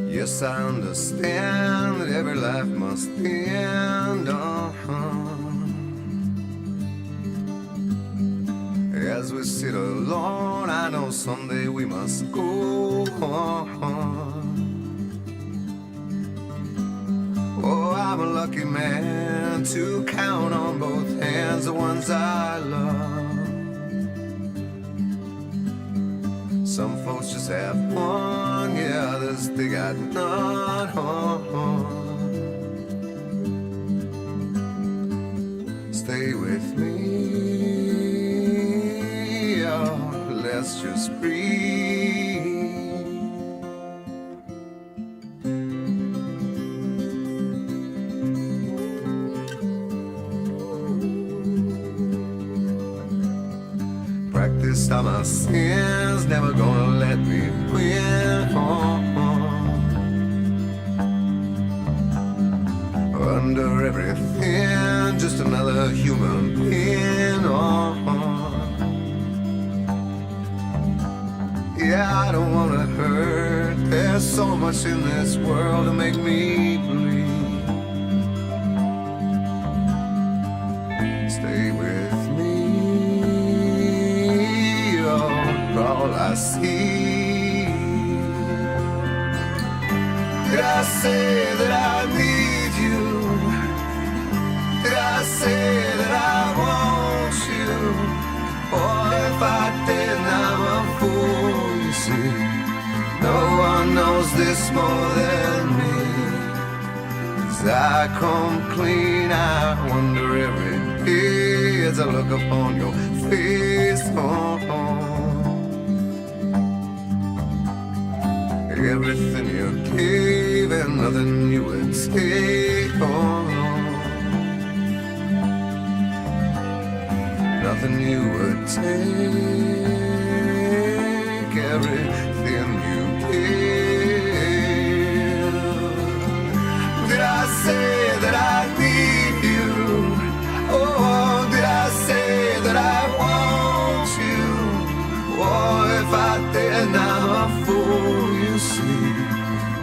Yes, I understand that every life must end. As we sit alone, I know someday we must go on. Oh, I'm a lucky man to count on both hands the ones I love. Some folks just have one, yeah, others they got none. Stay with me, oh, let's just breathe. Practiced all my sins, never gonna let me win. Under everything, just another human being. Yeah, I don't wanna hurt. There's so much in this world to make me bleed. Stay with me, oh, all I see. Did I say that I need you? Did I say that I want you? Or if I did, I'm a fool, you see. No one knows this more than me. As I come clean, I wonder every day as I look upon your face. Everything you gave and nothing you would take. Nothing you would take. Everything you gave. Did I say that I need you? Oh, did I say that I want you? Oh, if I did, I'm a fool, you see.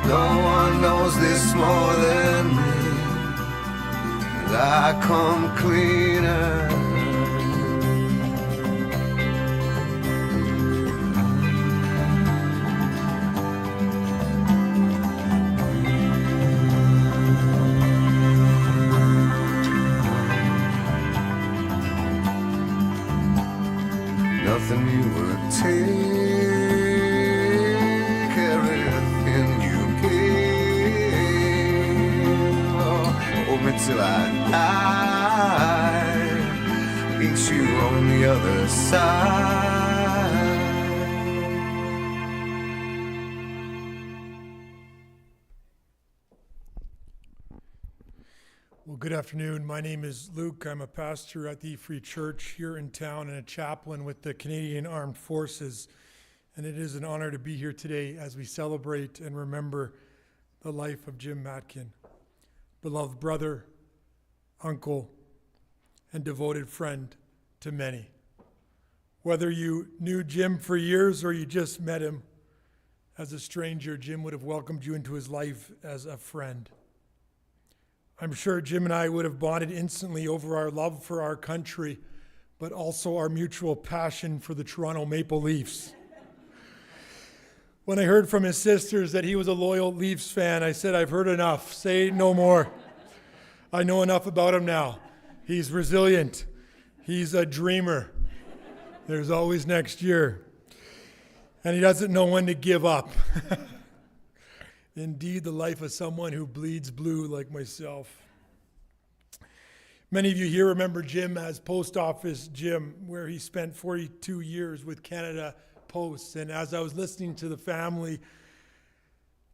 No one knows this more than me. I come cleaner. Nothing you would take, everything you gave. Oh, hold me till I die, meet you on the other side. Well, good afternoon. My name is Luke. I'm a pastor at the Free Church here in town and a chaplain with the Canadian Armed Forces. And it is an honor to be here today as we celebrate and remember the life of Jim Matkin, beloved brother, uncle, and devoted friend to many. Whether you knew Jim for years or you just met him as a stranger, Jim would have welcomed you into his life as a friend. I'm sure Jim and I would have bonded instantly over our love for our country, but also our mutual passion for the Toronto Maple Leafs. When I heard from his sisters that he was a loyal Leafs fan, I said, I've heard enough. Say no more. I know enough about him now. He's resilient. He's a dreamer. There's always next year. And he doesn't know when to give up. Indeed, the life of someone who bleeds blue like myself. Many of you here remember Jim as Post Office Jim, where he spent 42 years with Canada Post. And as I was listening to the family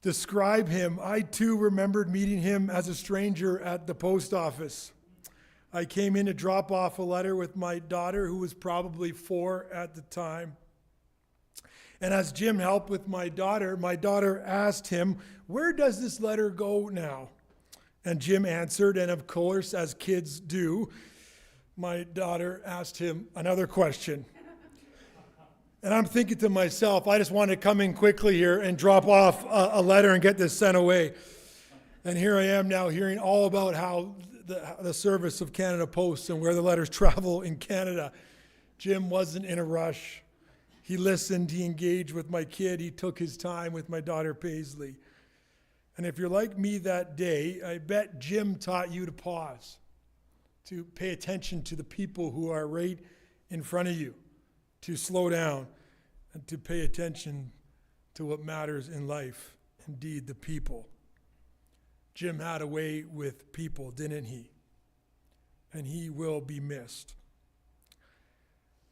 describe him, I too remembered meeting him as a stranger at the post office. I came in to drop off a letter with my daughter, who was probably 4 at the time. And as Jim helped with my daughter asked him, "Where does this letter go now?" And Jim answered, and of course, as kids do, my daughter asked him another question. And I'm thinking to myself, I just want to come in quickly here and drop off a letter and get this sent away. And here I am now hearing all about how the service of Canada Post and where the letters travel in Canada. Jim wasn't in a rush. He listened, he engaged with my kid, he took his time with my daughter Paisley. And if you're like me that day, I bet Jim taught you to pause, to pay attention to the people who are right in front of you, to slow down, and to pay attention to what matters in life, indeed, the people. Jim had a way with people, didn't he? And he will be missed.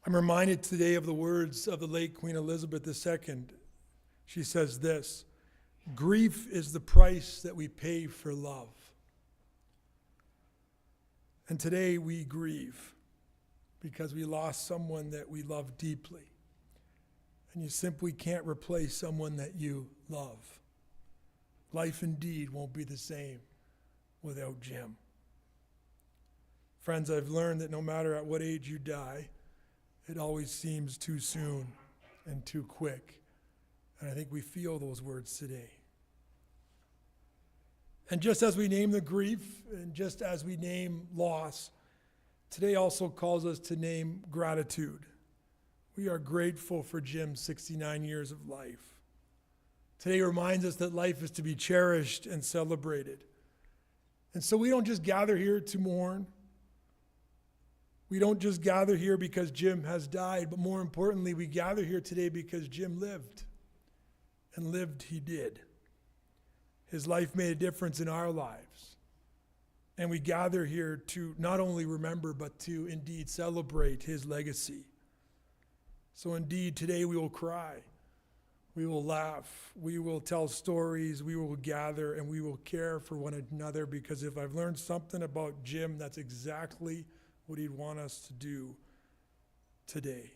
I'm reminded today of the words of the late Queen Elizabeth II. She says this: "Grief is the price that we pay for love." And today we grieve because we lost someone that we love deeply. And you simply can't replace someone that you love. Life indeed won't be the same without Jim. Friends, I've learned that no matter at what age you die, it always seems too soon and too quick. And I think we feel those words today. And just as we name the grief, and just as we name loss, today also calls us to name gratitude. We are grateful for Jim's 69 years of life. Today reminds us that life is to be cherished and celebrated. And so we don't just gather here to mourn. We don't just gather here because Jim has died, but more importantly, we gather here today because Jim lived. And lived he did. His life made a difference in our lives. And we gather here to not only remember, but to indeed celebrate his legacy. So indeed, today we will cry. We will laugh. We will tell stories. We will gather, and we will care for one another, because if I've learned something about Jim, that's exactly what he'd want us to do today.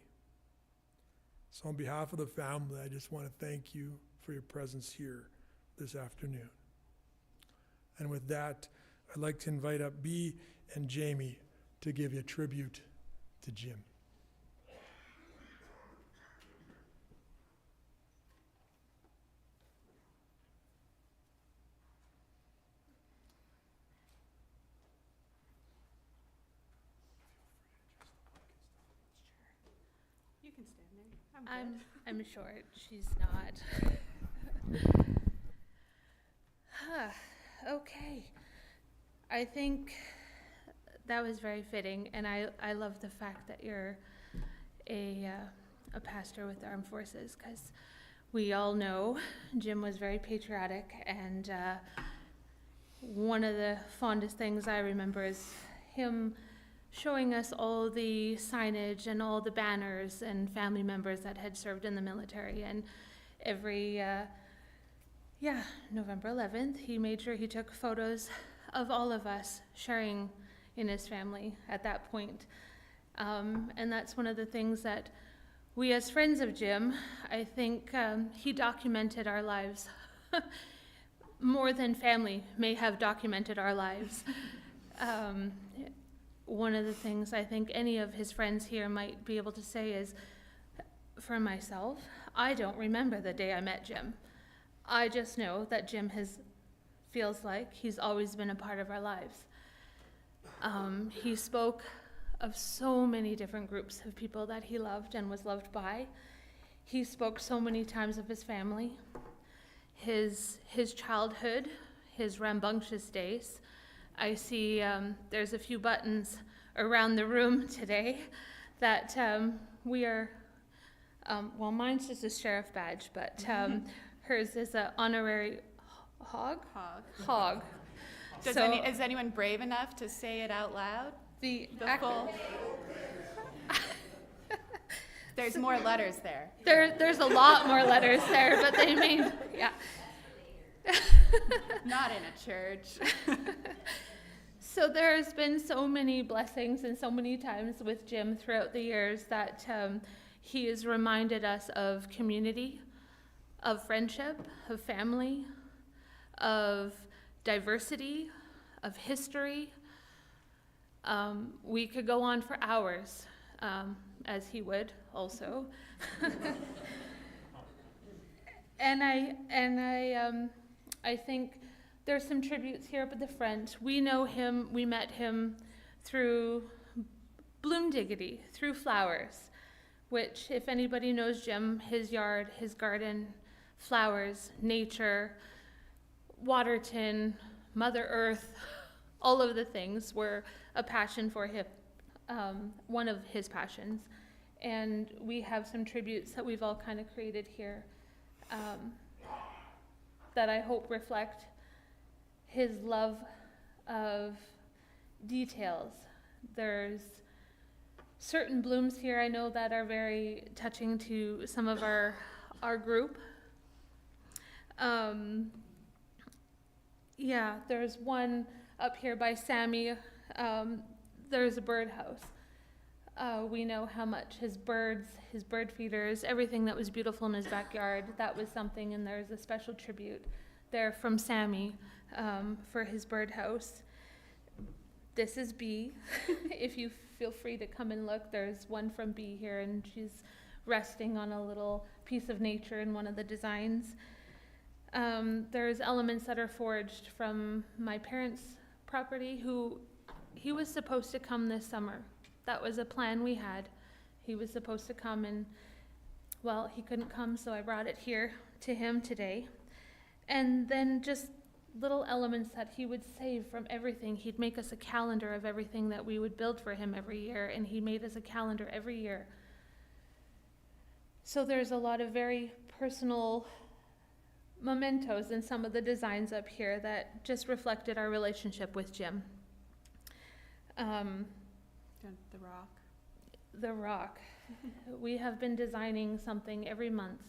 So on behalf of the family, I just want to thank you for your presence here this afternoon. And with that, I'd like to invite up Bea and Jamie to give you a tribute to Jim. You can stand there. I'm short. She's not. Okay. I think that was very fitting, and I love the fact that you're a pastor with the Armed Forces, because we all know Jim was very patriotic, and one of the fondest things I remember is him showing us all the signage and all the banners and family members that had served in the military. And every November 11th, he made sure he took photos of all of us sharing in his family at that point. And that's one of the things that we, as friends of Jim, I think he documented our lives more than family may have documented our lives. One of the things I think any of his friends here might be able to say is, for myself, I don't remember the day I met Jim. I just know that Jim feels like he's always been a part of our lives. He spoke of so many different groups of people that he loved and was loved by. He spoke so many times of his family, his childhood, his rambunctious days. I see there's a few buttons around the room today that we are, well, mine's just a sheriff badge, but hers is an honorary Hog? Hog. Hog. Is anyone brave enough to say it out loud? The full. There's more letters there. There's a lot more letters there, but they may, yeah. Not in a church. So there's been so many blessings and so many times with Jim throughout the years that he has reminded us of community, of friendship, of family, of diversity, of history. We could go on for hours, as he would also. And I think there's some tributes here up at the front. We know him, we met him through Bloom Diggity, through flowers, which, if anybody knows Jim, his yard, his garden, flowers, nature, Waterton, Mother Earth, all of the things were a passion for him, one of his passions. And we have some tributes that we've all kind of created here that I hope reflect his love of details. There's certain blooms here I know that are very touching to some of our group. Yeah, there's one up here by Sammy. There's a birdhouse. We know how much his birds, his bird feeders, everything that was beautiful in his backyard, that was something, and there's a special tribute there from Sammy for his birdhouse. This is Bee. If you feel free to come and look, there's one from Bee here, and she's resting on a little piece of nature in one of the designs. There's elements that are forged from my parents' property. He was supposed to come this summer. That was a plan we had. He was supposed to come, and well, he couldn't come, so I brought it here to him today. And then just little elements that he would save from everything. He'd make us a calendar of everything that we would build for him every year, and he made us a calendar every year. So there's a lot of very personal mementos in some of the designs up here that just reflected our relationship with Jim. The rock. The rock. We have been designing something every month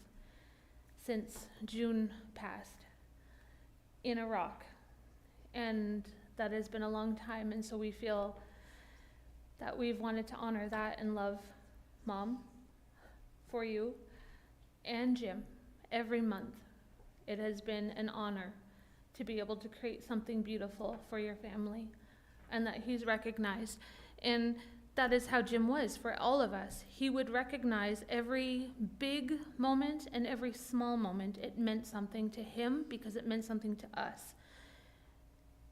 since June passed in a rock, and that has been a long time, and so we feel that we've wanted to honor that and love Mom for you and Jim every month. It has been an honor to be able to create something beautiful for your family, and that he's recognized. And that is how Jim was for all of us. He would recognize every big moment and every small moment. It meant something to him because it meant something to us.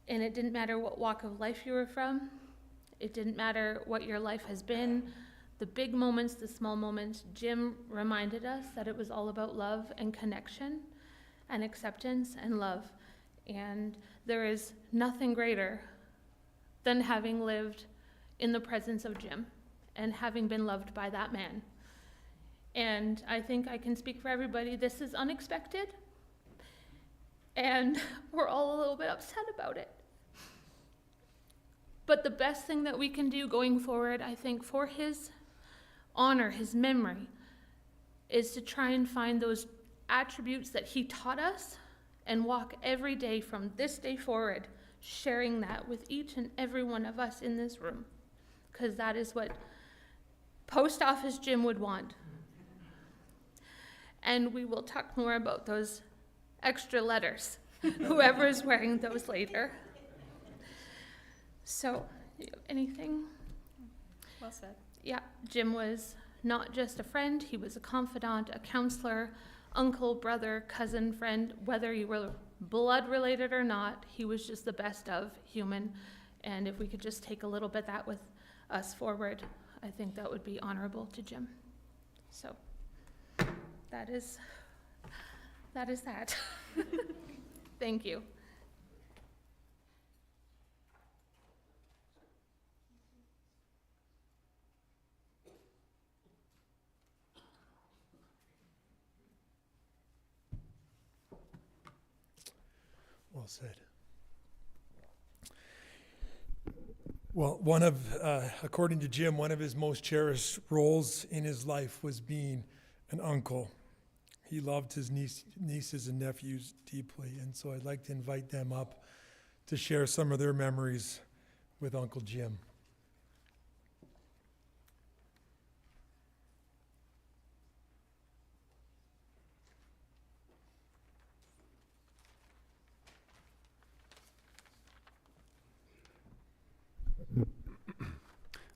And it didn't matter what walk of life you were from. It didn't matter what your life has been. The big moments, the small moments, Jim reminded us that it was all about love and connection and acceptance and love. And there is nothing greater than having lived in the presence of Jim and having been loved by that man. And I think I can speak for everybody. This is unexpected, and we're all a little bit upset about it. But the best thing that we can do going forward, I think, for his honor, his memory, is to try and find those attributes that he taught us and walk every day from this day forward, sharing that with each and every one of us in this room. Because that is what Post Office Jim would want. And we will talk more about those extra letters, whoever is wearing those later. So, anything? Well said. Yeah, Jim was not just a friend, he was a confidant, a counselor, uncle, brother, cousin, friend, whether you were blood related or not, he was just the best of human. And if we could just take a little bit that with us forward, I think that would be honorable to Jim. So that is that. Thank you. Well said. Well, according to Jim, one of his most cherished roles in his life was being an uncle. He loved his nieces and nephews deeply, and so I'd like to invite them up to share some of their memories with Uncle Jim.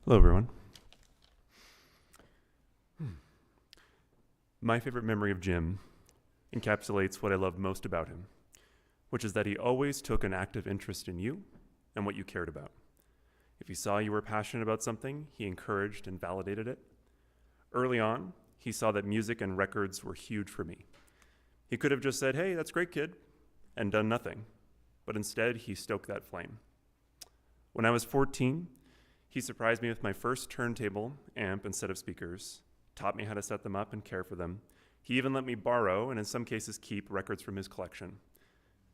Hello, everyone. My favorite memory of Jim encapsulates what I loved most about him, which is that he always took an active interest in you and what you cared about. If he saw you were passionate about something, he encouraged and validated it. Early on, he saw that music and records were huge for me. He could have just said, "Hey, that's great, kid," and done nothing, but instead he stoked that flame. When I was 14, he surprised me with my first turntable, amp, and set of speakers, taught me how to set them up and care for them. He even let me borrow, and in some cases keep, records from his collection,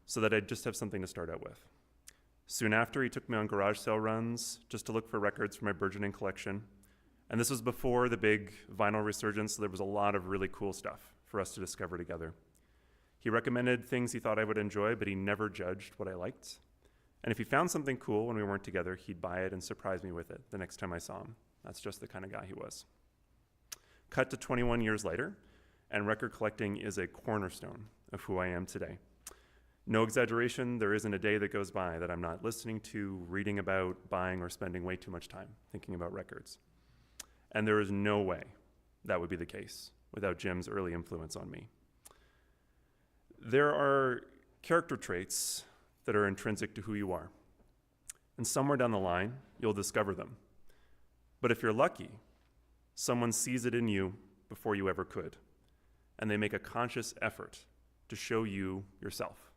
so that I'd just have something to start out with. Soon after, he took me on garage sale runs just to look for records for my burgeoning collection. And this was before the big vinyl resurgence, so there was a lot of really cool stuff for us to discover together. He recommended things he thought I would enjoy, but he never judged what I liked. And if he found something cool when we weren't together, he'd buy it and surprise me with it the next time I saw him. That's just the kind of guy he was. Cut to 21 years later, and record collecting is a cornerstone of who I am today. No exaggeration, there isn't a day that goes by that I'm not listening to, reading about, buying, or spending way too much time thinking about records. And there is no way that would be the case without Jim's early influence on me. There are character traits that are intrinsic to who you are. And somewhere down the line, you'll discover them. But if you're lucky, someone sees it in you before you ever could, and they make a conscious effort to show you yourself,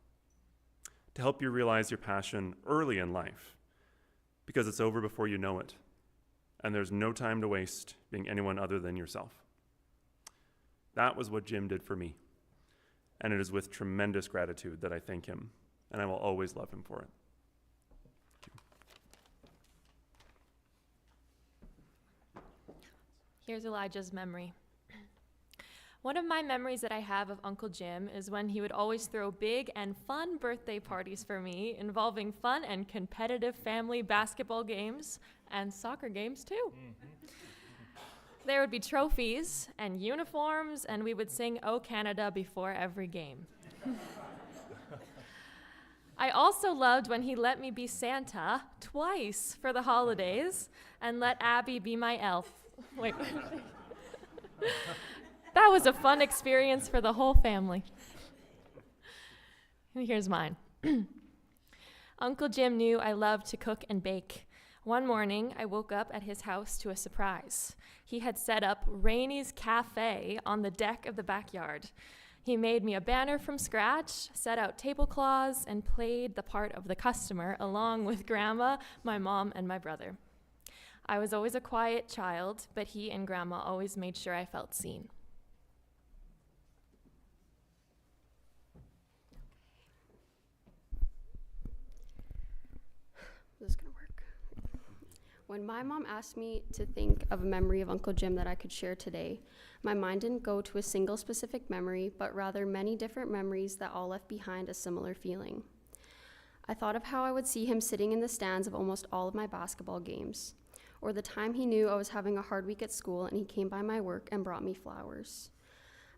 to help you realize your passion early in life, because it's over before you know it, and there's no time to waste being anyone other than yourself. That was what Jim did for me, and it is with tremendous gratitude that I thank him, and I will always love him for it. Here's Elijah's memory. One of my memories that I have of Uncle Jim is when he would always throw big and fun birthday parties for me, involving fun and competitive family basketball games and soccer games too. There would be trophies and uniforms, and we would sing "O Canada" before every game. I also loved when he let me be Santa twice for the holidays and let Abby be my elf. Wait. That was a fun experience for the whole family. And here's mine. Uncle Jim knew I loved to cook and bake. One morning, I woke up at his house to a surprise. He had set up Rainy's Cafe on the deck of the backyard. He made me a banner from scratch, set out tablecloths, and played the part of the customer along with Grandma, my mom, and my brother. I was always a quiet child, but he and Grandma always made sure I felt seen. This is gonna work. When my mom asked me to think of a memory of Uncle Jim that I could share today, my mind didn't go to a single specific memory, but rather many different memories that all left behind a similar feeling. I thought of how I would see him sitting in the stands of almost all of my basketball games, or the time he knew I was having a hard week at school and he came by my work and brought me flowers.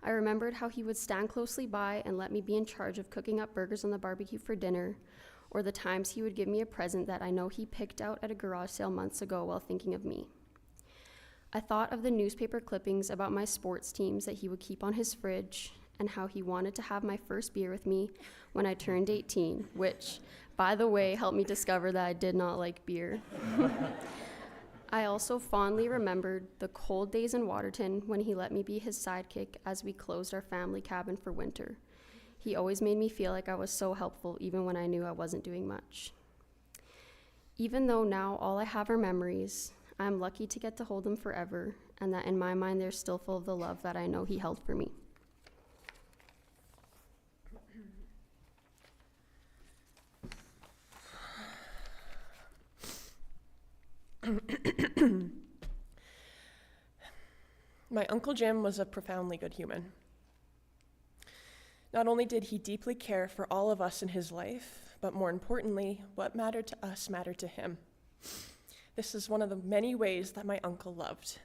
I remembered how he would stand closely by and let me be in charge of cooking up burgers on the barbecue for dinner, or the times he would give me a present that I know he picked out at a garage sale months ago while thinking of me. I thought of the newspaper clippings about my sports teams that he would keep on his fridge, and how he wanted to have my first beer with me when I turned 18, which, by the way, helped me discover that I did not like beer. I also fondly remembered the cold days in Waterton when he let me be his sidekick as we closed our family cabin for winter. He always made me feel like I was so helpful even when I knew I wasn't doing much. Even though now all I have are memories, I'm lucky to get to hold them forever, and that in my mind they're still full of the love that I know he held for me. My Uncle Jim was a profoundly good human. Not only did he deeply care for all of us in his life, but more importantly, what mattered to us mattered to him. This is one of the many ways that my uncle loved.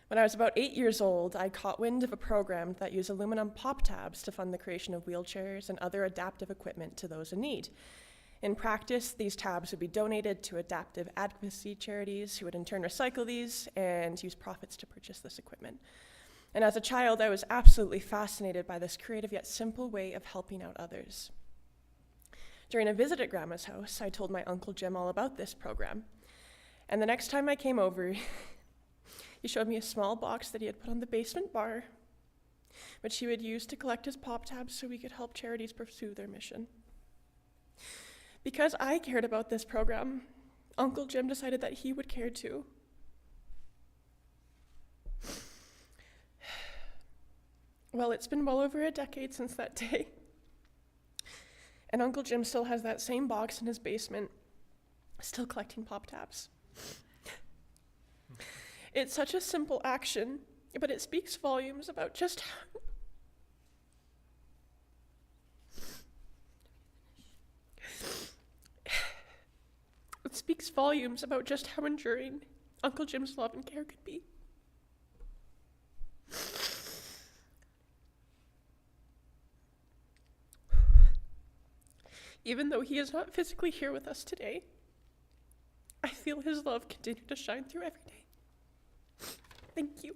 When I was about 8 years old, I caught wind of a program that used aluminum pop tabs to fund the creation of wheelchairs and other adaptive equipment to those in need. In practice, these tabs would be donated to adaptive advocacy charities who would in turn recycle these and use profits to purchase this equipment. And as a child, I was absolutely fascinated by this creative yet simple way of helping out others. During a visit at Grandma's house, I told my Uncle Jim all about this program. And the next time I came over, he showed me a small box that he had put on the basement bar, which he would use to collect his pop tabs so we could help charities pursue their mission. Because I cared about this program, Uncle Jim decided that he would care too. Well, it's been well over a decade since that day, and Uncle Jim still has that same box in his basement, still collecting pop tabs. It's such a simple action, but it speaks volumes about just how enduring Uncle Jim's love and care could be. Even though he is not physically here with us today, I feel his love continue to shine through every day. Thank you.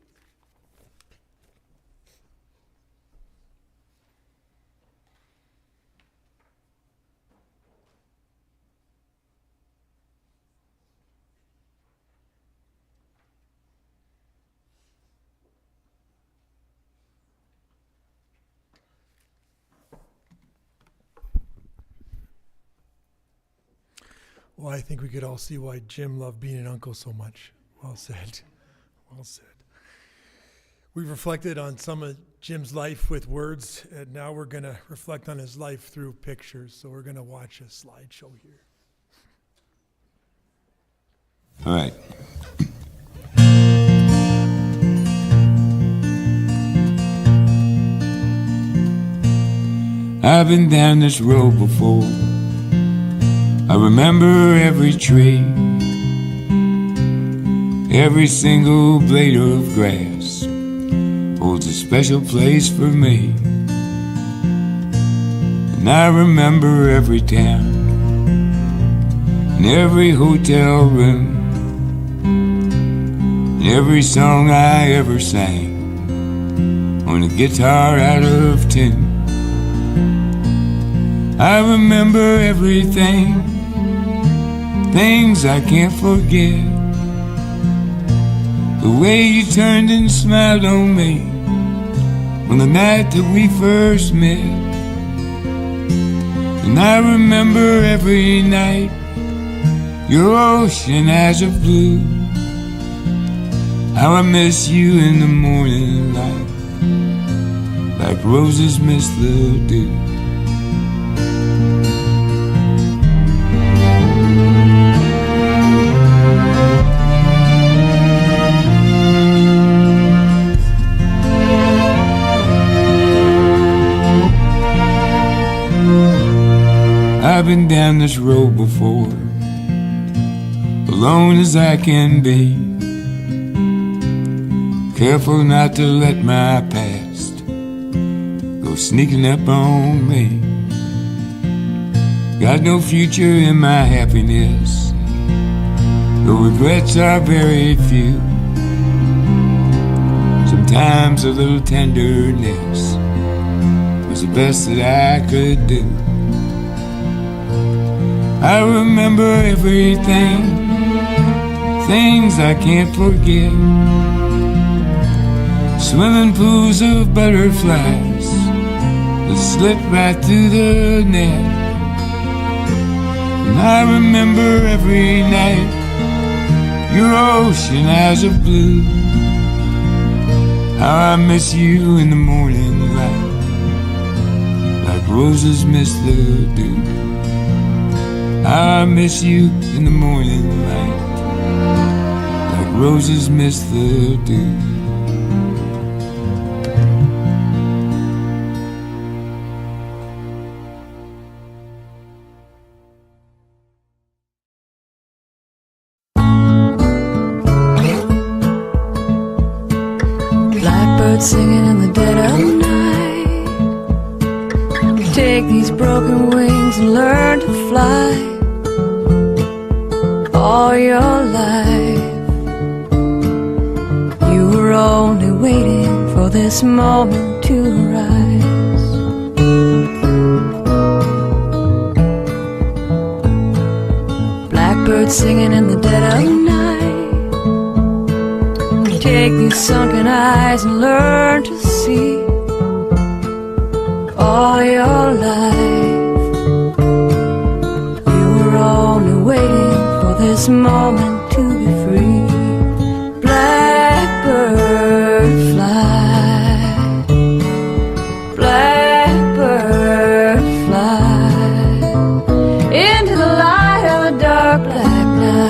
Well, I think we could all see why Jim loved being an uncle so much. Well said. Well said. We've reflected on some of Jim's life with words, and now we're going to reflect on his life through pictures. So we're going to watch a slideshow here. All right. I've been down this road before. I remember every tree, every single blade of grass holds a special place for me. And I remember every town and every hotel room and every song I ever sang on a guitar out of tune. I remember everything, things I can't forget. The way you turned and smiled on me on the night that we first met. And I remember every night your ocean eyes of blue. How I miss you in the morning light, like roses miss the dew. I've been down this road before, alone as I can be, careful not to let my past go sneaking up on me. Got no future in my happiness, the regrets are very few. Sometimes a little tenderness was the best that I could do. I remember everything, things I can't forget. Swimming pools of butterflies that slip right through the net. And I remember every night your ocean eyes of blue. How I miss you in the morning light, like roses miss the dew. I miss you in the morning light. roses miss the dew. Blackbird singing in the dead of night. Take these broken wings and learn to fly. All your life you were only waiting for this moment to rise. Blackbird singing in the dead of night. Take these sunken eyes and learn to see. All your life you were only waiting for this moment to be free. Blackbird fly, blackbird fly into the light of a dark black night.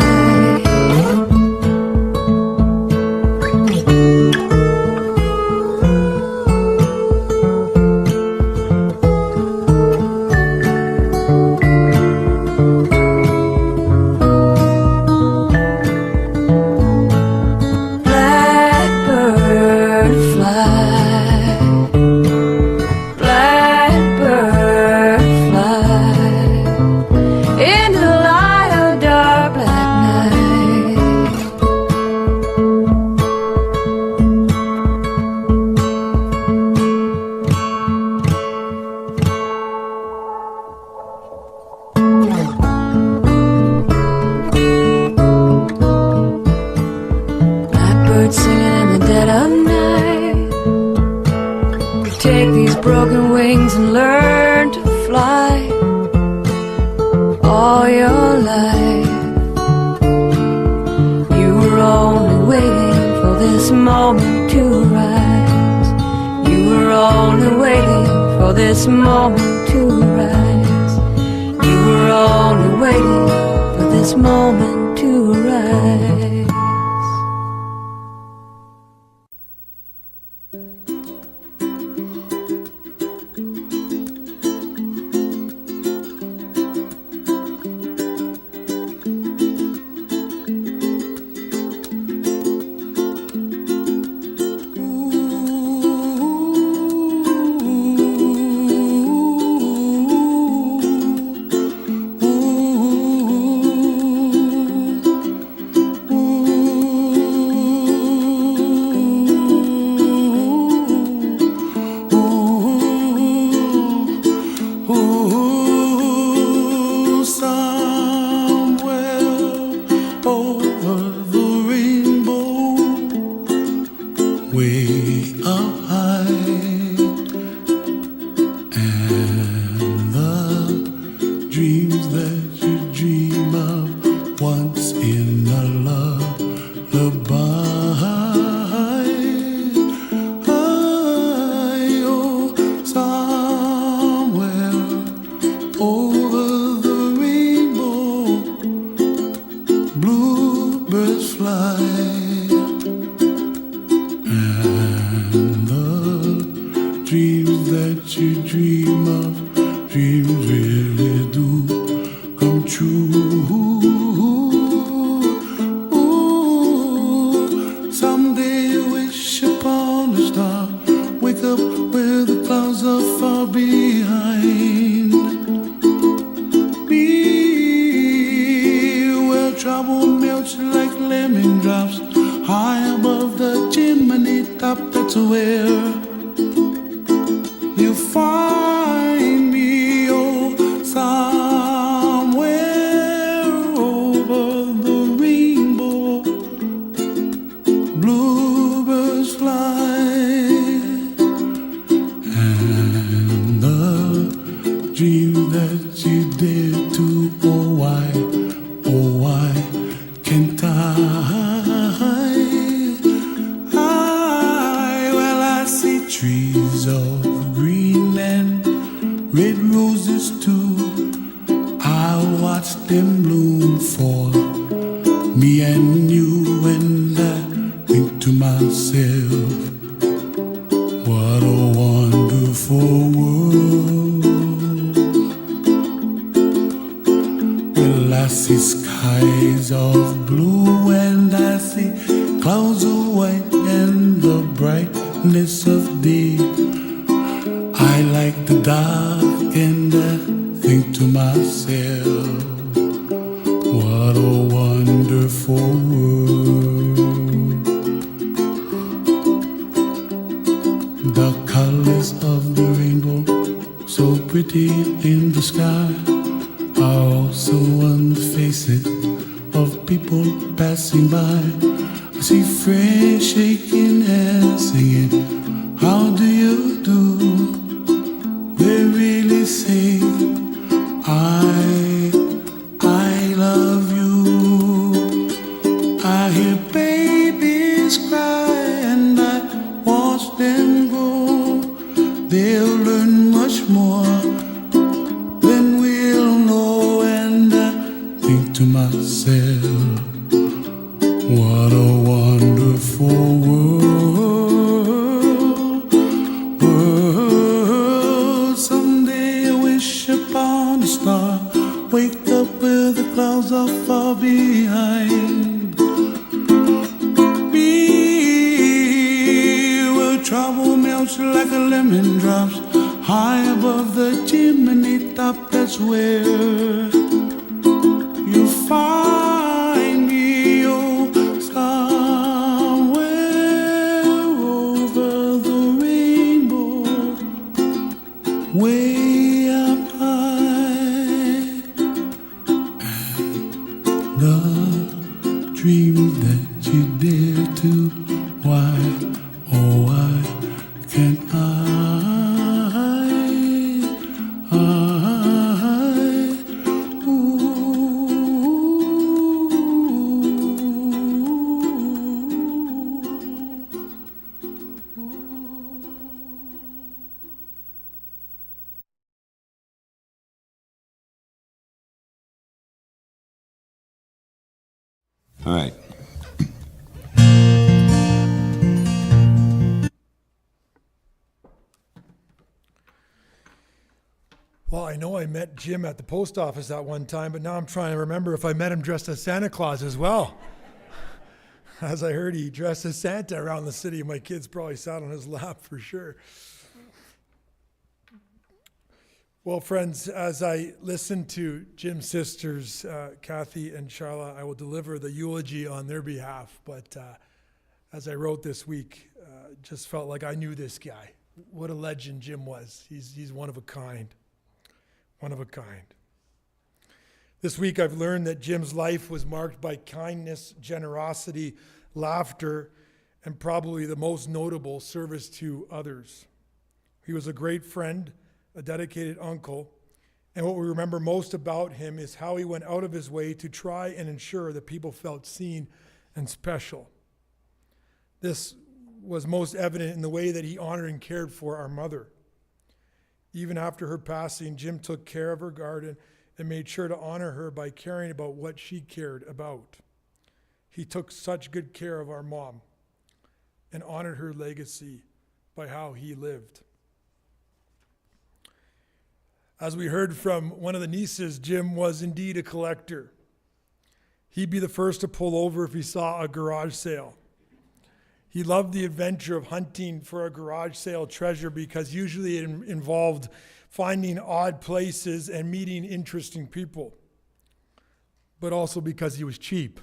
Take these broken wings and learn to fly. All your life you were only waiting for this moment to rise. You were only waiting for this moment to rise. You were only waiting for this moment to rise. Them bloom for me and you, and myself, what a wonderful world. Well, I see skies of blue and I see clouds of white and the brightness of day. I like the dark and I think to myself, what a wonderful world. The colors of the rainbow, so pretty in the sky, are also on the faces of people passing by. I see friends shaking hands, singing, how do you do? They really say, I love you. I hear babies cry and I watch them grow. They'll learn much more than we'll know. And I think to myself, what a wonderful world. Someday I wish upon a star, wake up where the clouds are far behind me, where trouble melts like a lemon drops high above the chimney top. That's where you'll find me, oh, somewhere over the rainbow, way up high. The dreams that you dare to, why, oh why can't All right. Well, I know I met Jim at the post office at one time, but now I'm trying to remember if I met him dressed as Santa Claus as well. As I heard, he dressed as Santa around the city. My kids probably sat on his lap for sure. Well, friends, as I listen to Jim's sisters, Kathy and Charla, I will deliver the eulogy on their behalf. But as I wrote this week, just felt like I knew this guy. What a legend Jim was. He's one of a kind. One of a kind. This week I've learned that Jim's life was marked by kindness, generosity, laughter, and probably the most notable, service to others. He was a great friend, a dedicated uncle, and what we remember most about him is how he went out of his way to try and ensure that people felt seen and special. This was most evident in the way that he honored and cared for our mother. Even after her passing, Jim took care of her garden and made sure to honor her by caring about what she cared about. He took such good care of our mom and honored her legacy by how he lived. As we heard from one of the nieces, Jim was indeed a collector. He'd be the first to pull over if he saw a garage sale. He loved the adventure of hunting for a garage sale treasure because usually it involved finding odd places and meeting interesting people, but also because he was cheap.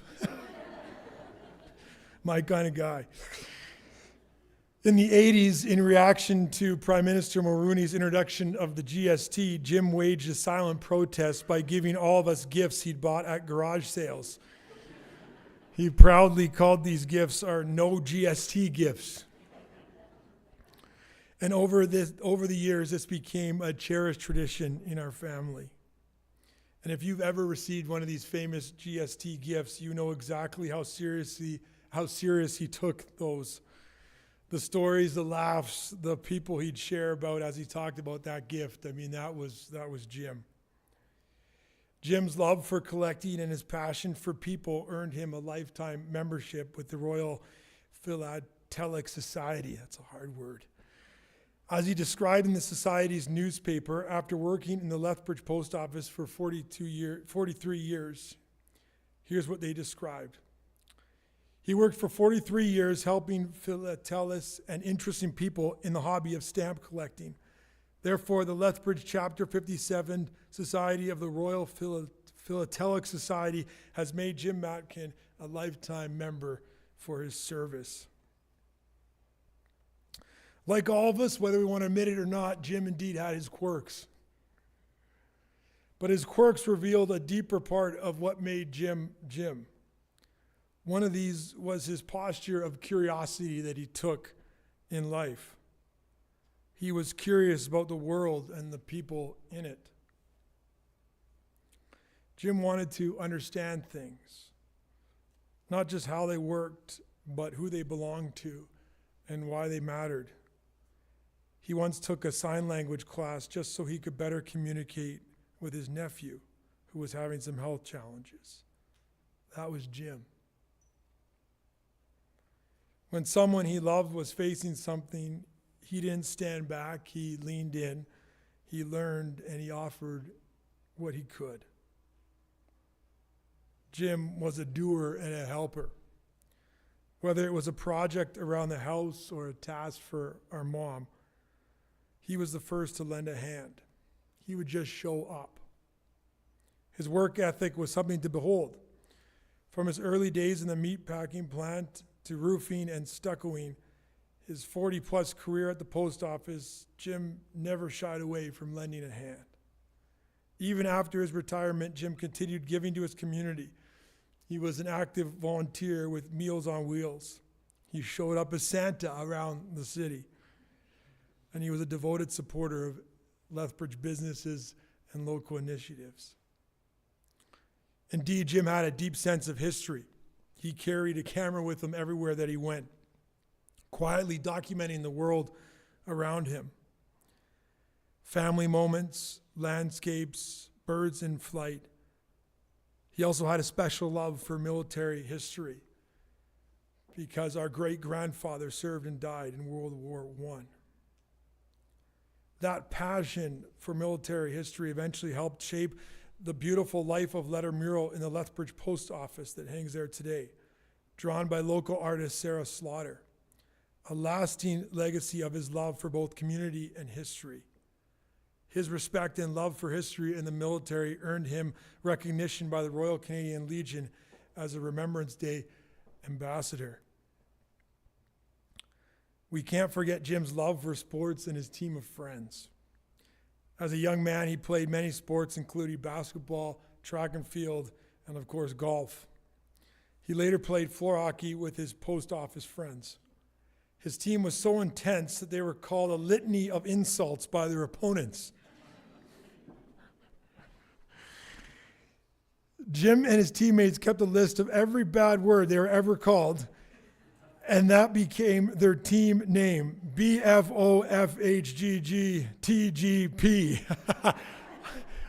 My kind of guy. In the 80s, in reaction to Prime Minister Mulrooney's introduction of the GST, Jim waged a silent protest by giving all of us gifts he'd bought at garage sales. He proudly called these gifts our no GST gifts. And over the years, this became a cherished tradition in our family. And if you've ever received one of these famous GST gifts, you know exactly how serious he took those. The stories, the laughs, the people he'd share about as he talked about that gift. I mean, that was Jim. Jim's love for collecting and his passion for people earned him a lifetime membership with the Royal Philatelic Society. That's a hard word. As he described in the Society's newspaper, after working in the Lethbridge Post Office for 43 years, here's what they described. He worked for 43 years helping philatelists and interesting people in the hobby of stamp collecting. Therefore, the Lethbridge Chapter 57 Society of the Royal Philatelic Society has made Jim Matkin a lifetime member for his service. Like all of us, whether we want to admit it or not, Jim indeed had his quirks. But his quirks revealed a deeper part of what made Jim Jim. One of these was his posture of curiosity that he took in life. He was curious about the world and the people in it. Jim wanted to understand things, not just how they worked, but who they belonged to and why they mattered. He once took a sign language class just so he could better communicate with his nephew, who was having some health challenges. That was Jim. When someone he loved was facing something, he didn't stand back, he leaned in, he learned, and he offered what he could. Jim was a doer and a helper. Whether it was a project around the house or a task for our mom, he was the first to lend a hand. He would just show up. His work ethic was something to behold. From his early days in the meat packing plant to roofing and stuccoing, his 40-plus career at the post office, Jim never shied away from lending a hand. Even after his retirement, Jim continued giving to his community. He was an active volunteer with Meals on Wheels. He showed up as Santa around the city. And he was a devoted supporter of Lethbridge businesses and local initiatives. Indeed, Jim had a deep sense of history. He carried a camera with him everywhere that he went, quietly documenting the world around him. Family moments, landscapes, birds in flight. He also had a special love for military history because our great-grandfather served and died in World War I. That passion for military history eventually helped shape the beautiful life of letter mural in the Lethbridge Post Office that hangs there today, drawn by local artist Sarah Slaughter, a lasting legacy of his love for both community and history. His respect and love for history and the military earned him recognition by the Royal Canadian Legion as a Remembrance Day ambassador. We can't forget Jim's love for sports and his team of friends. As a young man, he played many sports, including basketball, track and field, and of course, golf. He later played floor hockey with his post office friends. His team was so intense that they were called a litany of insults by their opponents. Jim and his teammates kept a list of every bad word they were ever called, and that became their team name, BFOFHGGTGP.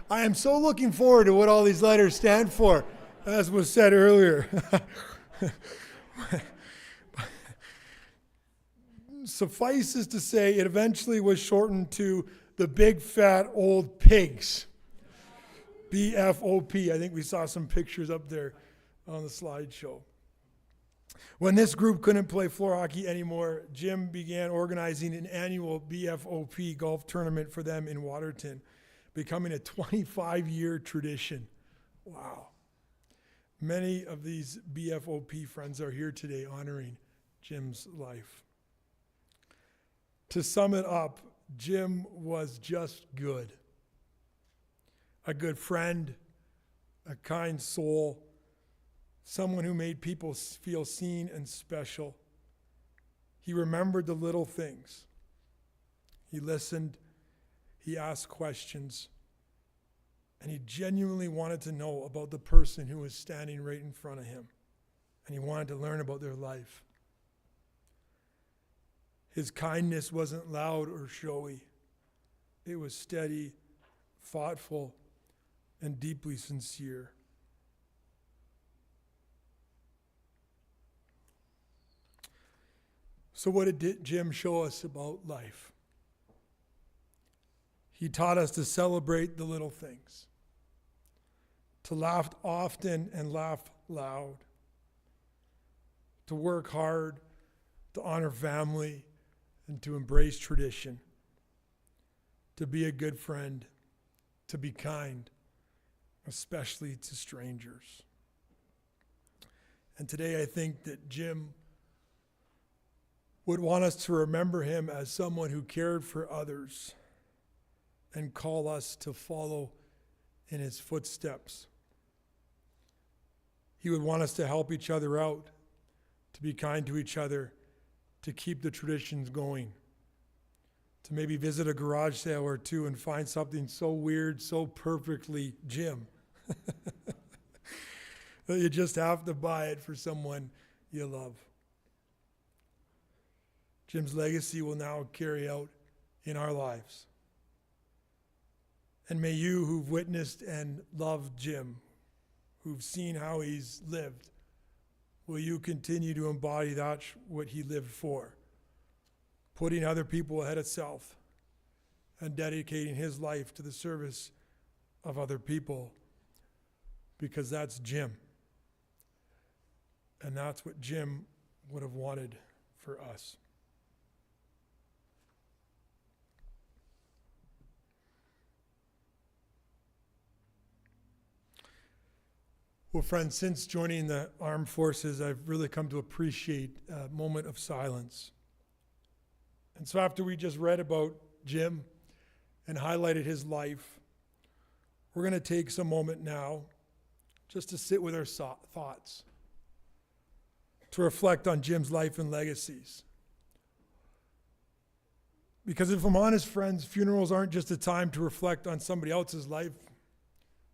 I am so looking forward to what all these letters stand for, as was said earlier. Suffices to say, it eventually was shortened to the Big Fat Old Pigs. BFOP. I think we saw some pictures up there on the slideshow. When this group couldn't play floor hockey anymore, Jim began organizing an annual BFOP golf tournament for them in Waterton, becoming a 25-year tradition. Wow. Many of these BFOP friends are here today honoring Jim's life. To sum it up, Jim was just good. A good friend, a kind soul, someone who made people feel seen and special. He remembered the little things. He listened, he asked questions, and he genuinely wanted to know about the person who was standing right in front of him, and he wanted to learn about their life. His kindness wasn't loud or showy. It was steady, thoughtful, and deeply sincere. So what did Jim show us about life? He taught us to celebrate the little things, to laugh often and laugh loud, to work hard, to honor family, and to embrace tradition, to be a good friend, to be kind, especially to strangers. And today I think that Jim would want us to remember him as someone who cared for others and call us to follow in his footsteps. He would want us to help each other out, to be kind to each other, to keep the traditions going, to maybe visit a garage sale or two and find something so weird, so perfectly Jim, that you just have to buy it for someone you love. Jim's legacy will now carry out in our lives. And may you who've witnessed and loved Jim, who've seen how he's lived, will you continue to embody that what he lived for, putting other people ahead of self and dedicating his life to the service of other people, because that's Jim. And that's what Jim would have wanted for us. Well, friends, since joining the armed forces, I've really come to appreciate a moment of silence. And so after we just read about Jim and highlighted his life, we're going to take some moment now just to sit with our thoughts, to reflect on Jim's life and legacies. Because if I'm honest, friends, funerals aren't just a time to reflect on somebody else's life,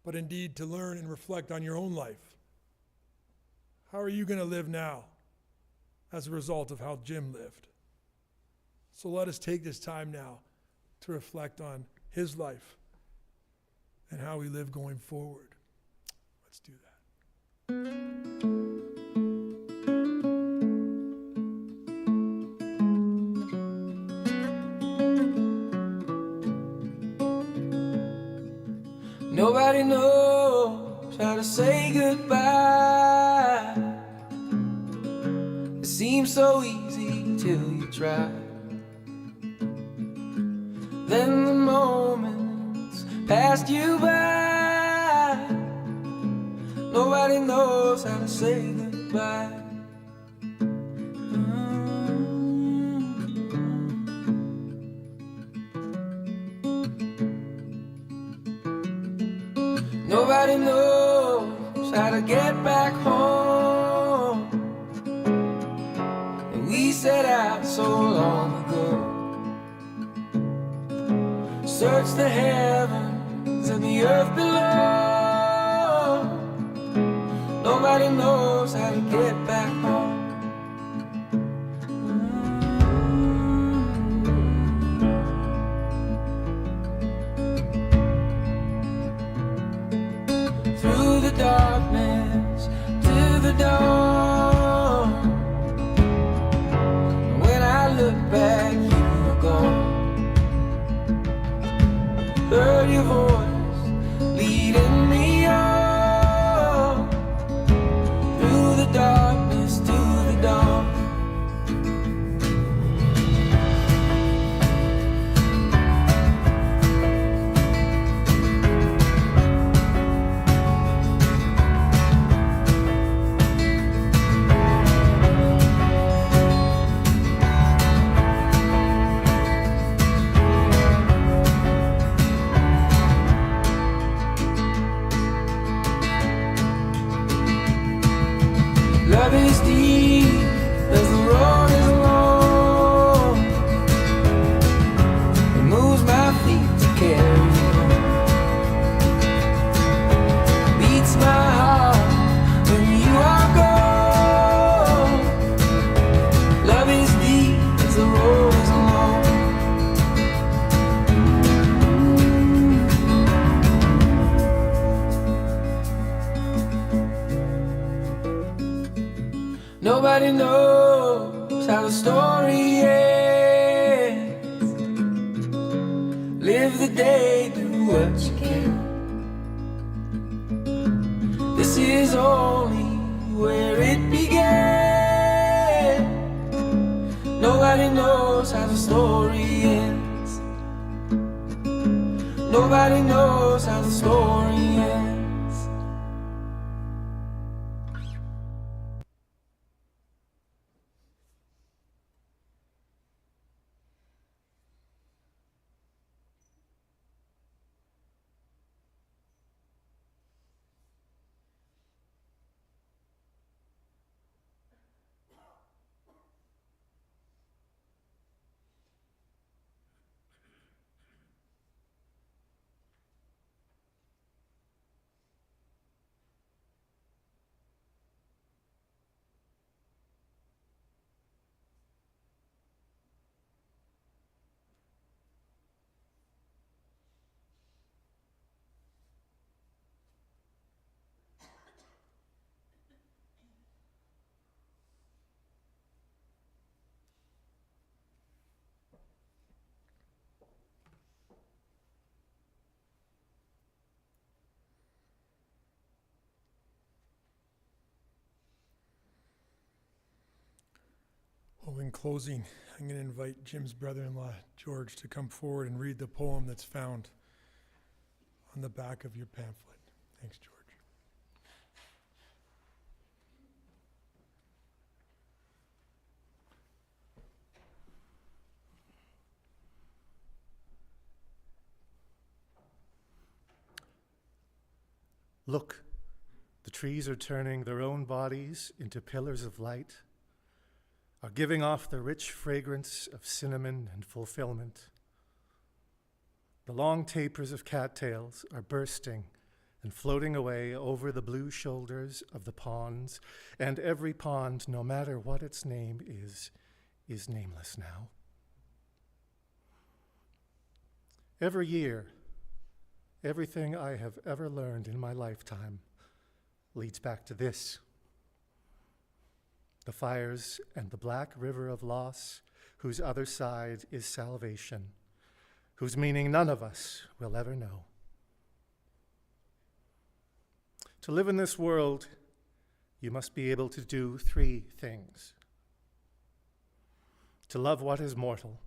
but indeed to learn and reflect on your own life. How are you going to live now as a result of how Jim lived? So let us take this time now to reflect on his life and how we live going forward. Let's do that. Nobody knows how to say goodbye. It seems so easy till you try. Then the moments passed you by. Nobody knows how to say goodbye. Nobody knows how to get back home. And we set out so long ago. Search the heavens and the earth below. Nobody knows how to get back home. Through the darkness to the dawn. When I look back, you were gone. Heard your voice leading me on. Through the darkness to the dawn. Love is deep as the road is long. It moves my feet to carry on. Beats my heart when you are gone. Love is deep as the road is long. Nobody knows knows how the story ends. Live the day, do what you can. This is only where it began. Nobody knows how the story ends. Nobody knows how the story ends. Well, in closing, I'm going to invite Jim's brother-in-law, George, to come forward and read the poem that's found on the back of your pamphlet. Thanks, George. Look, the trees are turning their own bodies into pillars of light, are giving off the rich fragrance of cinnamon and fulfillment. The long tapers of cattails are bursting and floating away over the blue shoulders of the ponds, and every pond, no matter what its name is nameless now. Every year, everything I have ever learned in my lifetime leads back to this. The fires and the black river of loss, whose other side is salvation, whose meaning none of us will ever know. To live in this world, you must be able to do three things. To love what is mortal,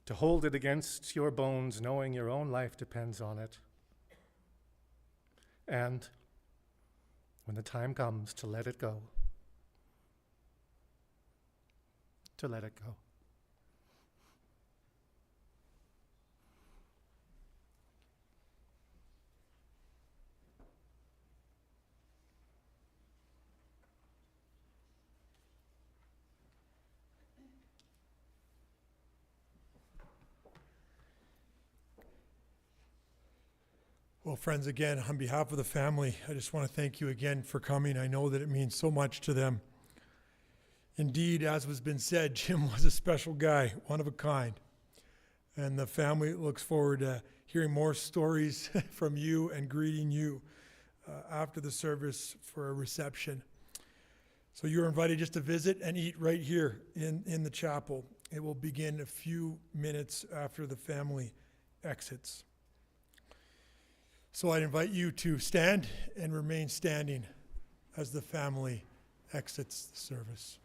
to hold it against your bones, knowing your own life depends on it, and when the time comes to let it go, to let it go. Well, friends, again, on behalf of the family, I just want to thank you again for coming. I know that it means so much to them. Indeed, as has been said, Jim was a special guy, one of a kind. And the family looks forward to hearing more stories from you and greeting you after the service for a reception. So you're invited just to visit and eat right here in the chapel. It will begin a few minutes after the family exits. So I invite you to stand and remain standing as the family exits the service.